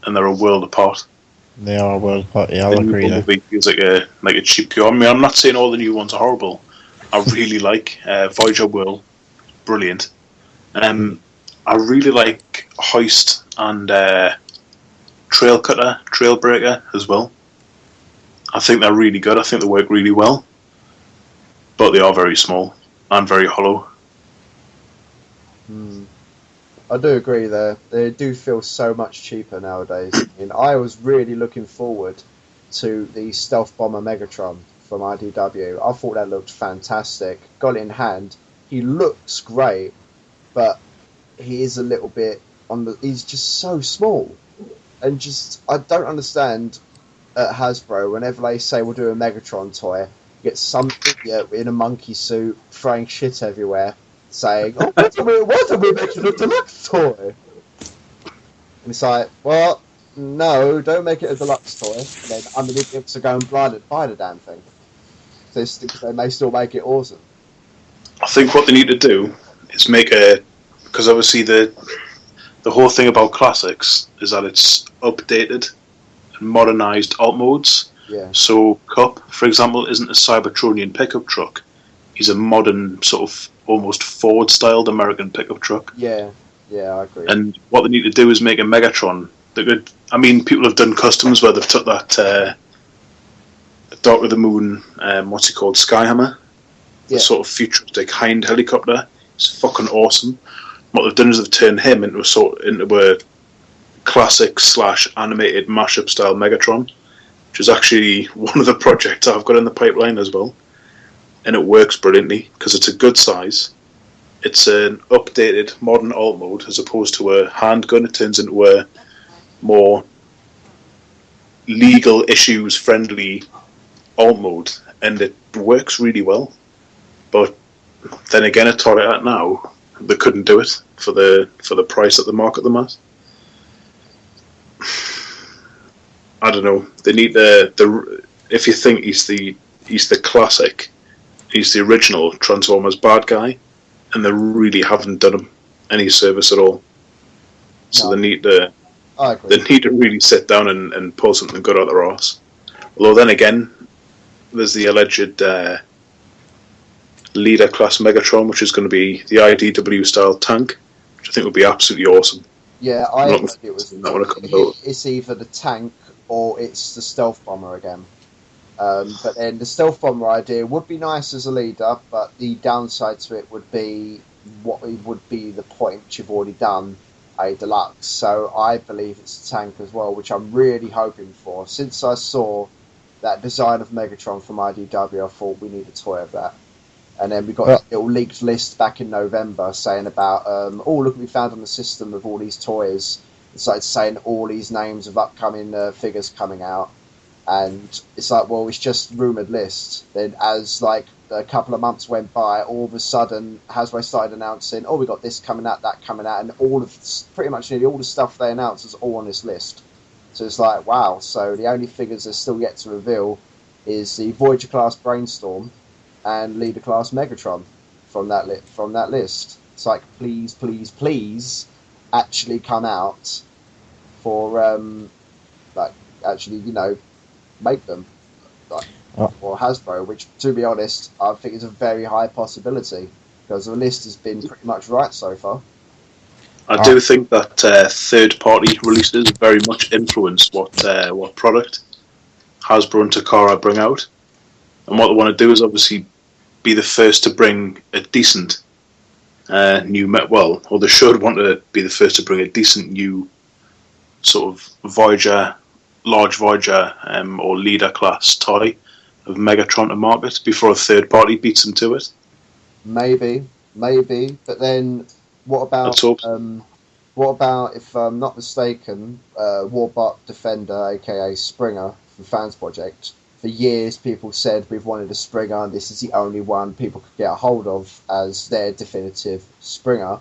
and they're a world apart. They are a world apart. Yeah, I'll agree. Bumblebee feels like a cheap cure. I mean, I'm not saying all the new ones are horrible. I really like Voyager World, brilliant. I really like Hoist and Trailbreaker as well. I think they're really good. I think they work really well, but they are very small and very hollow. I do agree there. They do feel so much cheaper nowadays. I mean, I was really looking forward to the Stealth Bomber Megatron from IDW. I thought that looked fantastic. Got it in hand. He looks great, but he is a little bit he's just so small. And I don't understand at Hasbro, whenever they say we'll do a Megatron toy, you get some idiot in a monkey suit throwing shit everywhere, saying, "Oh, what are we making a deluxe toy?" And it's like, well, No, don't make it a deluxe toy. And then I'm the idiot to go and buy the damn thing. Because they may still make it awesome. I think what they need to do is make a, because obviously the whole thing about classics is that it's updated and modernised alt modes. Yeah. So Cup, for example, isn't a Cybertronian pickup truck. He's a modern sort of almost Ford-styled American pickup truck. Yeah, I agree. And what they need to do is make a Megatron that could. I mean, people have done customs where they've took that Dark of the Moon, what's it called, Skyhammer, the sort of futuristic hind helicopter. It's fucking awesome. What they've done is they've turned him into a classic / animated mashup style Megatron, which is actually one of the projects I've got in the pipeline as well, and it works brilliantly because it's a good size. It's an updated modern alt mode as opposed to a handgun. It turns into a more legal issues friendly alt mode, and it works really well. But then again, at Toyota now, they couldn't do it for the price that they market them at. I don't know. They need the if you think he's the classic, he's the original Transformers bad guy, and they really haven't done him any service at all. So they need to really sit down and pull something good out their arse. Although then again, there's the alleged leader class Megatron, which is going to be the IDW style tank, which I think would be absolutely awesome. Yeah, I think it was. It's either the tank or it's the stealth bomber again. But then the stealth bomber idea would be nice as a leader, but the downside to it would be what would be the point which you've already done a deluxe. So I believe it's a tank as well, which I'm really hoping for. Since I saw that design of Megatron from IDW, I thought we need a toy of that. And then we got a little leaked list back in November saying about, look, we found on the system of all these toys. It's like saying all these names of upcoming figures coming out. And it's like, well, it's just rumoured lists. Then as like a couple of months went by, all of a sudden Hasbro started announcing, we got this coming out, that coming out, and pretty much nearly all the stuff they announced was all on this list. So it's like, wow. So the only figures they're still yet to reveal is the Voyager class Brainstorm and Leader class Megatron from that list. It's like, please, actually come out for make them or Hasbro, which, to be honest, I think is a very high possibility because the list has been pretty much right so far. I do think that third-party releases very much influence what product Hasbro and Takara bring out, and what they want to do is obviously be the first to bring a decent or they should want to be the first to bring a decent new sort of large Voyager or leader class toy of Megatron to market before a third party beats them to it. Maybe, but then what about if I'm not mistaken, Warbot Defender, aka Springer from Fans Project. For years, people said we've wanted a Springer, and this is the only one people could get a hold of as their definitive Springer.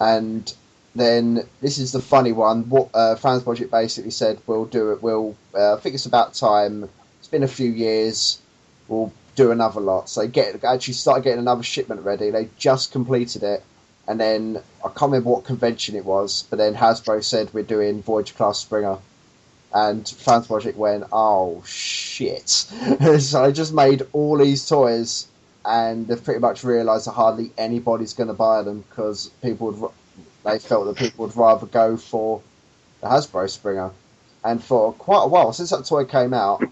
And then this is the funny one. What Fans Project basically said, we'll do it. I think it's about time. It's been a few years. We'll do another lot. So they actually started getting another shipment ready. They just completed it, and then I can't remember what convention it was. But then Hasbro said we're doing Voyager class Springer. And Fans Project went, oh shit. So I just made all these toys, and they've pretty much realised that hardly anybody's going to buy them because they felt that people would rather go for the Hasbro Springer. And for quite a while, since that toy came out,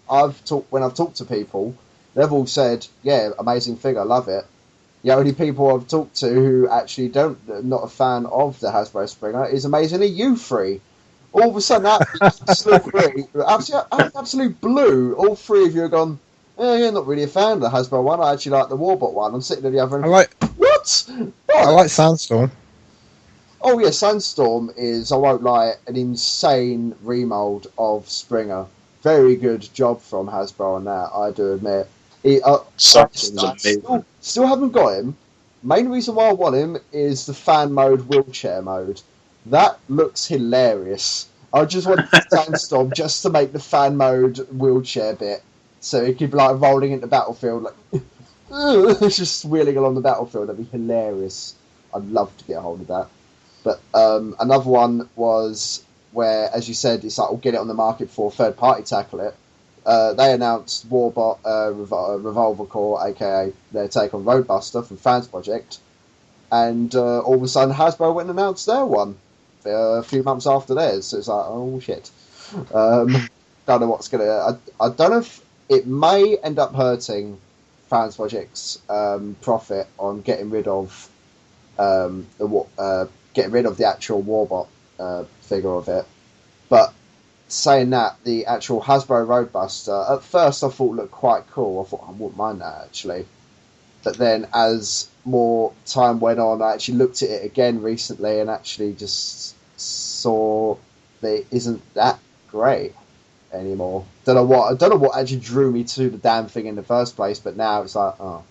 when I've talked to people, they've all said, yeah, amazing figure, love it. The only people I've talked to who actually not a fan of the Hasbro Springer is amazingly you three. All of a sudden, absolute blue. All three of you have gone, you're not really a fan of the Hasbro one. I actually like the Warbot one. I'm sitting at the other end. What? I like Sandstorm. Oh, yeah, Sandstorm is, I won't lie, an insane remold of Springer. Very good job from Hasbro on that, I do admit. Still haven't got him. Main reason why I want him is the fan mode, wheelchair mode. That looks hilarious. I just want Sandstorm just to make the fan mode wheelchair bit, so he could be like rolling into battlefield, like just wheeling along the battlefield. That'd be hilarious. I'd love to get a hold of that. But another one was where, as you said, it's like we'll get it on the market for third party tackle it. They announced Warbot Revolver Corps, aka their take on Roadbuster from Fans Project, and all of a sudden Hasbro went and announced their one a few months after theirs. So it's like, oh shit. Don't know what's gonna. I don't know if it may end up hurting Fans Project's profit on getting rid of the actual Warbot figure of it, but. Saying that, the actual Hasbro Roadbuster, at first I thought looked quite cool. I thought I wouldn't mind that actually. But then as more time went on, I actually looked at it again recently and actually just saw that it isn't that great anymore. I don't know what actually drew me to the damn thing in the first place, but now it's like, oh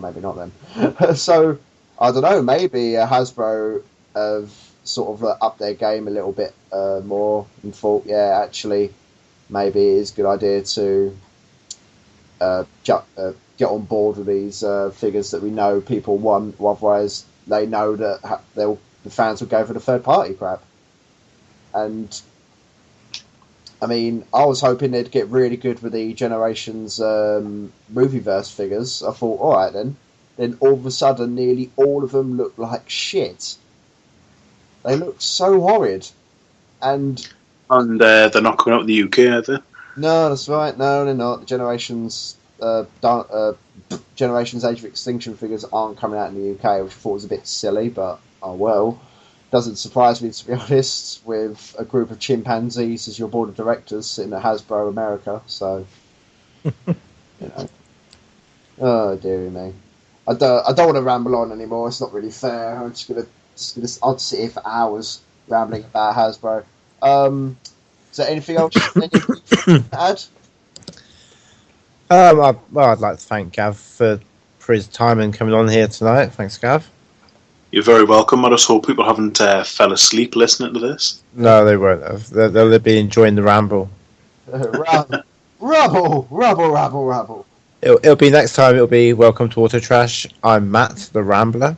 maybe not then. So, I don't know, maybe Hasbro have sort of up their game a little bit more and thought, yeah, actually, maybe it is a good idea to get on board with these figures that we know people want, otherwise they know that the fans will go for the third party crap. And I mean, I was hoping they'd get really good with the Generations Movieverse figures. I thought, all right then. Then all of a sudden, nearly all of them look like shit. They look so horrid, and they're not coming out in the UK, are they? No, that's right. No, they're not. The Generations Age of Extinction figures aren't coming out in the UK, which I thought was a bit silly, but oh well. Doesn't surprise me, to be honest, with a group of chimpanzees as your board of directors sitting at Hasbro America. So, you know, oh dearie me. I don't want to ramble on anymore. It's not really fair. I'm just gonna. I'll sit here for hours rambling about Hasbro. Is there anything else to add? I'd like to thank Gav for his time and coming on here tonight. Thanks, Gav. You're very welcome. I just hope people haven't fell asleep listening to this. No, they won't have. They'll be enjoying the ramble. Rubble. It'll be next time. It'll be Welcome to AUTOTRASH. I'm Matt, the Rambler.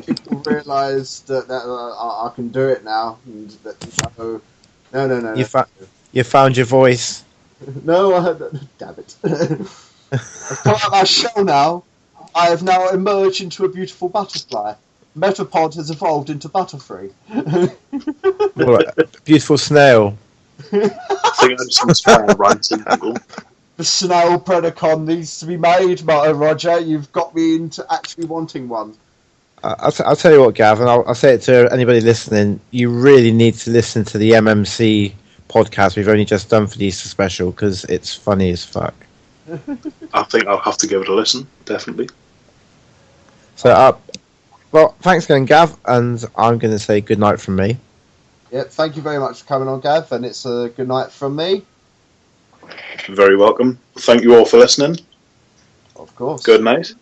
People realise that I can do it now. And that, no. You found your voice. No, damn it. I've come out my shell now. I have now emerged into a beautiful butterfly. Metapod has evolved into Butterfree. Beautiful snail. I think I just inspired writing people. The snail Predacon needs to be made, Martin Roger. You've got me into actually wanting one. I'll tell you what, Gav, and I'll say it to anybody listening. You really need to listen to the MMC podcast we've only just done for the Easter special, because it's funny as fuck. I think I'll have to give it a listen, definitely. So, well, thanks again, Gav, and I'm going to say good night from me. Yeah, thank you very much for coming on, Gav, and it's a good night from me. Very welcome. Thank you all for listening. Of course. Good night.